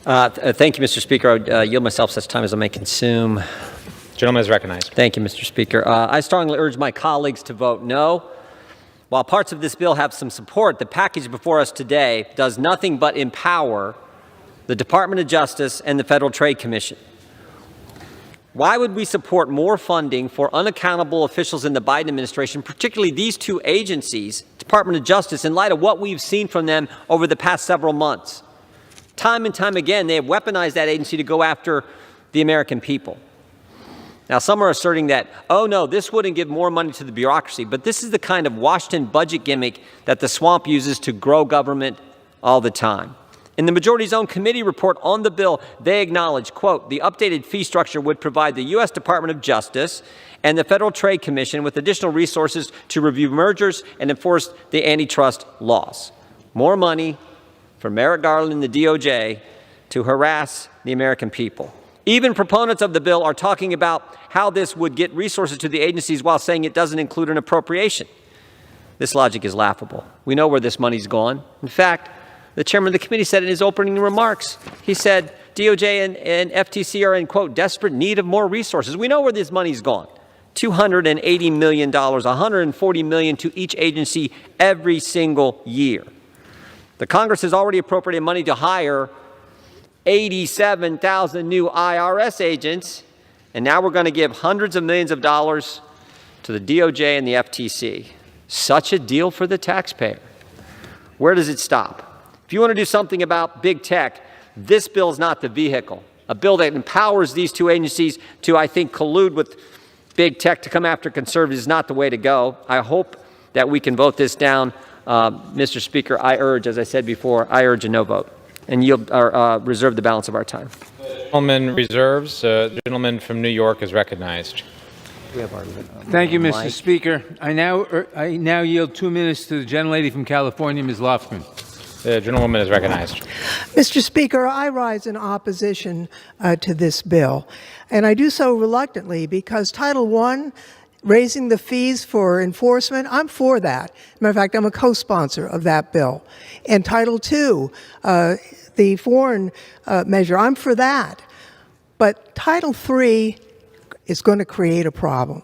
Thank you, Mr. Speaker. I would yield myself such time as I may consume. Gentleman is recognized. Thank you, Mr. Speaker. I strongly urge my colleagues to vote no. While parts of this bill have some support, the package before us today does nothing but empower the Department of Justice and the Federal Trade Commission. Why would we support more funding for unaccountable officials in the Biden administration, particularly these two agencies, Department of Justice, in light of what we've seen from them over the past several months? Time and time again, they have weaponized that agency to go after the American people. Now, some are asserting that, oh no, this wouldn't give more money to the bureaucracy, but this is the kind of Washington budget gimmick that the swamp uses to grow government all the time. In the majority's own committee report on the bill, they acknowledge, quote, the updated fee structure would provide the U.S. Department of Justice and the Federal Trade Commission with additional resources to review mergers and enforce the antitrust laws. More money for Merrick Garland and the DOJ to harass the American people. Even proponents of the bill are talking about how this would get resources to the agencies while saying it doesn't include an appropriation. This logic is laughable. We know where this money's gone. In fact, the chairman of the committee said in his opening remarks, he said DOJ and FTC are in, quote, desperate need of more resources. We know where this money's gone. $280 million, $140 million to each agency every single year. The Congress has already appropriated money to hire 87,000 new IRS agents, and now we're going to give hundreds of millions of dollars to the DOJ and the FTC. Such a deal for the taxpayer. Where does it stop? If you want to do something about big tech, this bill is not the vehicle. A bill that empowers these two agencies to, I think, collude with big tech to come after conservatives is not the way to go. I hope that we can vote this down. Mr. Speaker, I urge, as I said before, I urge a no vote and reserve the balance of our time. The gentleman reserves. The gentleman from New York is recognized. Thank you, Mr. Speaker. I now yield 2 minutes to the gentlelady from California, Ms. Lofgren. The gentlewoman is recognized. Mr. Speaker, I rise in opposition to this bill, and I do so reluctantly because Title I, raising the fees for enforcement, I'm for that. Matter of fact, I'm a co-sponsor of that bill. And Title II, the foreign measure, I'm for that. But Title III is going to create a problem.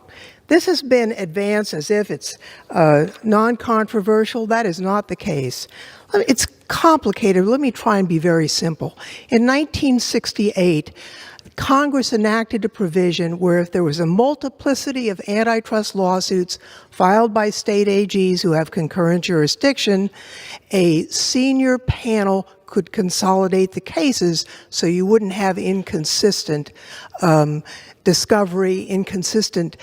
This has been advanced as if it's non-controversial. That is not the case. It's complicated. Let me try and be very simple. In 1968, Congress enacted a provision where if there was a multiplicity of antitrust lawsuits filed by state AGs who have concurrent jurisdiction, a senior panel could consolidate the cases so you wouldn't have inconsistent discovery, inconsistent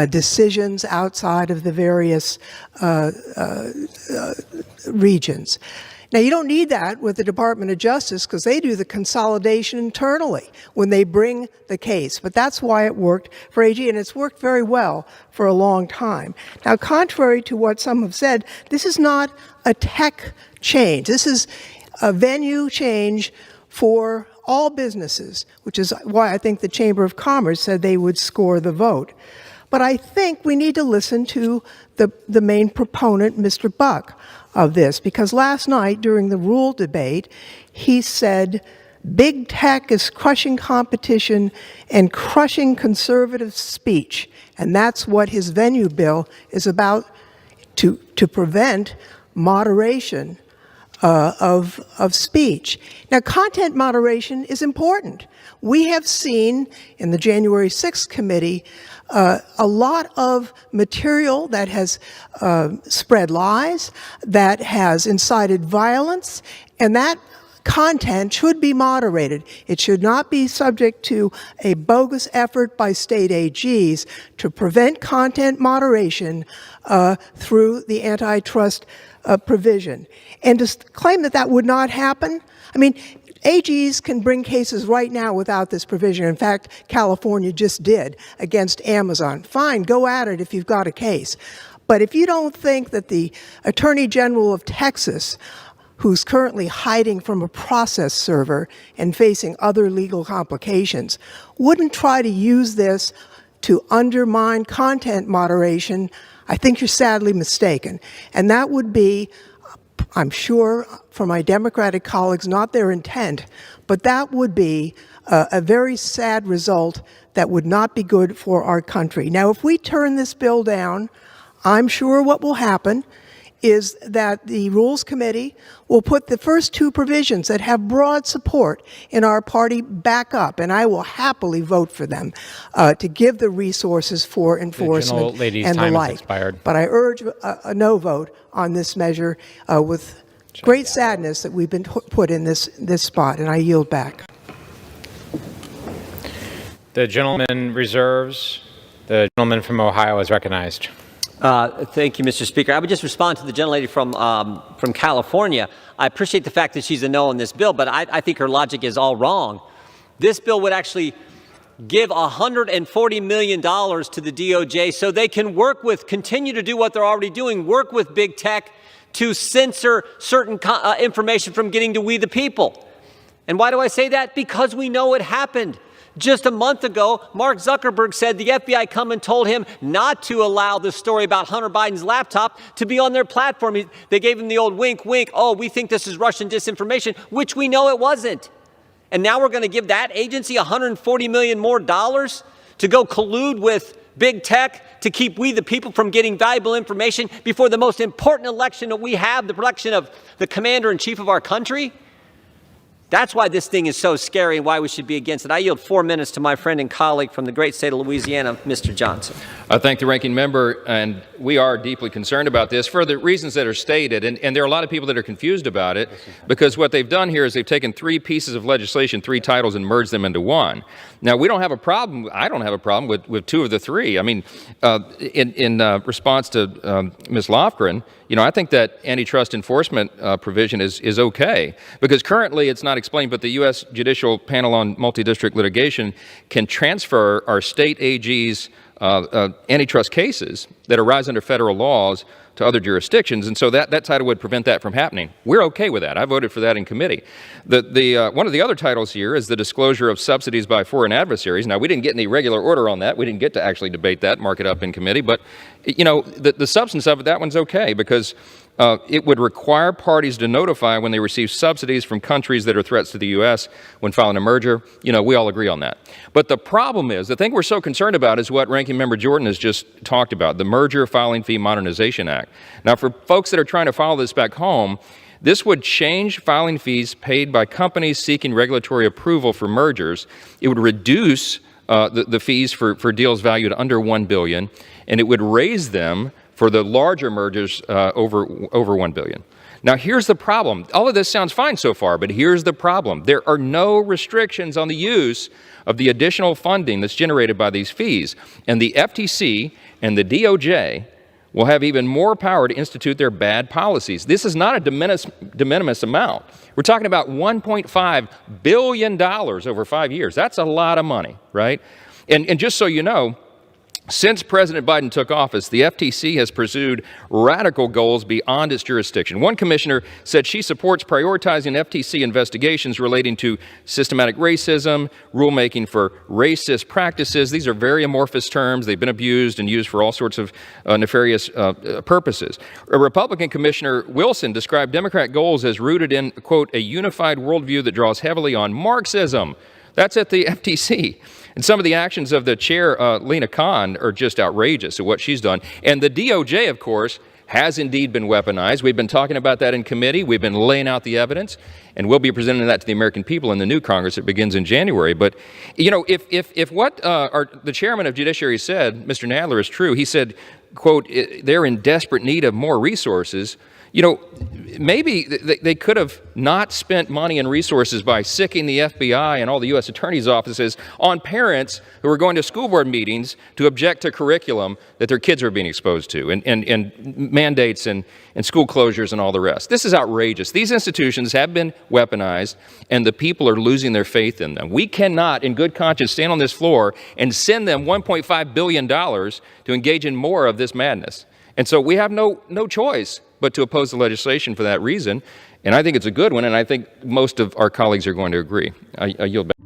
decisions outside of the various regions. Now, you don't need that with the Department of Justice because they do the consolidation internally when they bring the case. But that's why it worked for AG, and it's worked very well for a long time. Now, contrary to what some have said, this is not a tech change. This is a venue change for all businesses, which is why I think the Chamber of Commerce said they would score the vote. But I think we need to listen to the main proponent, Mr. Buck, of this, because last night during the rule debate, he said big tech is crushing competition and crushing conservative speech. And that's what his venue bill is about, to prevent moderation of speech. Now, content moderation is important. We have seen in the January 6th committee a lot of material that has spread lies, that has incited violence, and that content should be moderated. It should not be subject to a bogus effort by state AGs to prevent content moderation through the antitrust provision. And to claim that that would not happen, I mean, AGs can bring cases right now without this provision. In fact, California just did against Amazon. Fine, go at it if you've got a case. But if you don't think that the Attorney General of Texas, who's currently hiding from a process server and facing other legal complications, wouldn't try to use this to undermine content moderation, I think you're sadly mistaken. And that would be I'm sure for my Democratic colleagues, not their intent, but that would be a very sad result that would not be good for our country. Now, if we turn this bill down, I'm sure what will happen is that the Rules Committee will put the first two provisions that have broad support in our party back up, and I will happily vote for them to give the resources for enforcement and the like. But I urge a no vote on this measure with great sadness that we've been put in this spot, and I yield back. The gentleman reserves. The gentleman from Ohio is recognized. Thank you, Mr. Speaker. I would just respond to the gentlelady from California. I appreciate the fact that she's a no on this bill, but I think her logic is all wrong. This bill would actually give $140 million to the DOJ so they can continue to do what they're already doing, work with big tech to censor certain information from getting to we the people. And why do I say that? Because we know it happened. Just a month ago, Mark Zuckerberg said the FBI come and told him not to allow the story about Hunter Biden's laptop to be on their platform. They gave him the old wink, wink, oh, we think this is Russian disinformation, which we know it wasn't. And now we're going to give that agency $140 million more to go collude with big tech to keep we the people from getting valuable information before the most important election that we have, the election of the commander-in-chief of our country? That's why this thing is so scary and why we should be against it. I yield 4 minutes to my friend and colleague from the great state of Louisiana, Mr. Johnson. I thank the ranking member, and we are deeply concerned about this for the reasons that are stated, and there are a lot of people that are confused about it, because what they've done here is they've taken three pieces of legislation, three titles, and merged them into one. Now, we don't have a problem, I don't have a problem with two of the three. I mean, in response to Ms. Lofgren, you know, I think that antitrust enforcement provision is okay, because currently it's not explained, but the U.S. Judicial Panel on Multi-District Litigation can transfer our state AG's antitrust cases that arise under federal laws to other jurisdictions, and so that title would prevent that from happening. We're okay with that. I voted for that in committee. One of the other titles here is the disclosure of subsidies by foreign adversaries. Now, we didn't get any regular order on that. We didn't get to actually debate that, mark it up in committee, but you know, the substance of it, that one's okay, because it would require parties to notify when they receive subsidies from countries that are threats to the U.S. when filing a merger. You know, we all agree on that. But the problem is, the thing we're so concerned about is what Ranking Member Jordan has just talked about, the Merger Filing Fee Modernization Act. Now, for folks that are trying to follow this back home, this would change filing fees paid by companies seeking regulatory approval for mergers. It would reduce the fees for deals valued under $1 billion, and it would raise them for the larger mergers over $1 billion. Now, here's the problem. All of this sounds fine so far, but here's the problem. There are no restrictions on the use of the additional funding that's generated by these fees, and the FTC and the DOJ will have even more power to institute their bad policies. This is not a de minimis amount. We're talking about $1.5 billion over 5 years. That's a lot of money, right? And just so you know, since President Biden took office, the FTC has pursued radical goals beyond its jurisdiction. One commissioner said she supports prioritizing FTC investigations relating to systematic racism, rulemaking for racist practices. These are very amorphous terms. They've been abused and used for all sorts of nefarious purposes. A Republican Commissioner Wilson described Democrat goals as rooted in, quote, a unified worldview that draws heavily on Marxism. That's at the FTC. And some of the actions of the chair, Lena Khan, are just outrageous at what she's done. And the DOJ, of course, has indeed been weaponized. We've been talking about that in committee. We've been laying out the evidence, and we'll be presenting that to the American people in the new Congress that begins in January. But, you know, if what the chairman of Judiciary said, Mr. Nadler, is true, he said, quote, they're in desperate need of more resources. You know, maybe they could have not spent money and resources by sicking the FBI and all the U.S. attorney's offices on parents who are going to school board meetings to object to curriculum that their kids are being exposed to, and mandates and school closures and all the rest. This is outrageous. These institutions have been weaponized, and the people are losing their faith in them. We cannot, in good conscience, stand on this floor and send them $1.5 billion to engage in more of this madness. And so we have no choice but to oppose the legislation for that reason. And I think it's a good one, and I think most of our colleagues are going to agree. I yield back.